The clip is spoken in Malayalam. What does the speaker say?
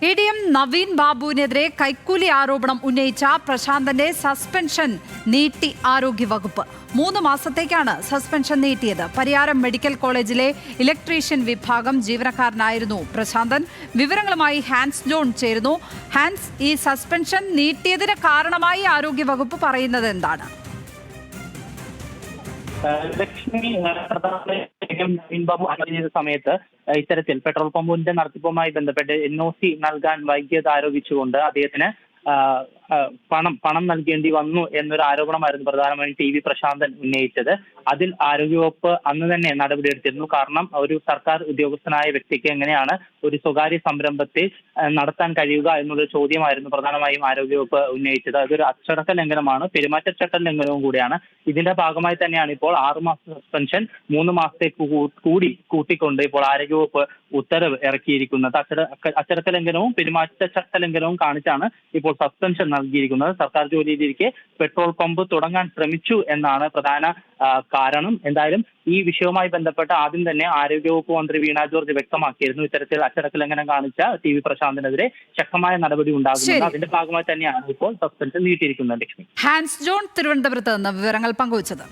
ADM നവീൻ ബാബുവിനെതിരെ കൈക്കൂലി ആരോപണം ഉന്നയിച്ച പ്രശാന്തന്റെ സസ്പെൻഷൻ നീട്ടി ആരോഗ്യവകുപ്പ്. 3 മാസത്തേക്കാണ് സസ്പെൻഷൻ നീട്ടിയത്. പരിയാരം മെഡിക്കൽ കോളേജിലെ ഇലക്ട്രീഷ്യൻ വിഭാഗം ജീവനക്കാരനായിരുന്നു പ്രശാന്തൻ. വിവരങ്ങളുമായി ഹാൻസ് ജോൺ ചേരുന്നു. ഹാൻസ്, ഈ സസ്പെൻഷൻ നീട്ടിയതിന് കാരണമായി ആരോഗ്യവകുപ്പ് പറയുന്നത് എന്താണ്? ലക്ഷ്മി നവീൻ ബാബു ചെയ്ത സമയത്ത് ഇത്തരത്തിൽ പെട്രോൾ പമ്പിന്റെ നടത്തിപ്പുമായി ബന്ധപ്പെട്ട് NOC നൽകാൻ വൈകിയത് ആരോപിച്ചുകൊണ്ട് അദ്ദേഹത്തിന് പണം നൽകേണ്ടി വന്നു എന്നൊരു ആരോപണമായിരുന്നു പ്രധാനമായും TV പ്രശാന്തൻ ഉന്നയിച്ചത്. അതിൽ ആരോഗ്യവകുപ്പ് അന്ന് തന്നെ നടപടിയെടുത്തിരുന്നു. കാരണം ഒരു സർക്കാർ ഉദ്യോഗസ്ഥനായ വ്യക്തിക്ക് എങ്ങനെയാണ് ഒരു സ്വകാര്യ സംരംഭത്തെ നടത്താൻ കഴിയുക എന്നുള്ള ചോദ്യമായിരുന്നു പ്രധാനമായും ആരോഗ്യവകുപ്പ് ഉന്നയിച്ചത്. അതൊരു അച്ചടക്ക ലംഘനമാണ്, പെരുമാറ്റച്ചട്ട ലംഘനവും കൂടിയാണ്. ഇതിന്റെ ഭാഗമായി തന്നെയാണ് ഇപ്പോൾ 6 മാസ സസ്പെൻഷൻ 3 മാസത്തേക്ക് കൂടി കൂട്ടിക്കൊണ്ട് ഇപ്പോൾ ആരോഗ്യവകുപ്പ് ഉത്തരവ് ഇറക്കിയിരിക്കുന്നത്. അച്ചടക്ക ലംഘനവും പെരുമാറ്റച്ചട്ട ലംഘനവും കാണിച്ചാണ് ഇപ്പോൾ സസ്പെൻഷൻ നൽകിയിരിക്കുന്നത്. സർക്കാർ ജോലിയിലിരിക്കെ പെട്രോൾ പമ്പ് തുടങ്ങാൻ ശ്രമിച്ചു എന്നാണ് പ്രധാന കാരണം. എന്തായാലും ഈ വിഷയവുമായി ബന്ധപ്പെട്ട് ആദ്യം തന്നെ ആരോഗ്യവകുപ്പ് മന്ത്രി വീണ ജോർജ് വ്യക്തമാക്കിയിരുന്നു ഇത്തരത്തിൽ അച്ചടക്ക ലംഘനം കാണിച്ച TV പ്രശാന്തിനെതിരെ ശക്തമായ നടപടി ഉണ്ടാകുന്നത്. അതിന്റെ ഭാഗമായി തന്നെയാണ് ഇപ്പോൾ സസ്പെൻഷൻ നീട്ടിയിരിക്കുന്നത്. ലക്ഷ്മി. ഹാൻസ് ജോൺ തിരുവനന്തപുരത്ത് നിന്ന് വിവരങ്ങൾ പങ്കുവച്ചത്.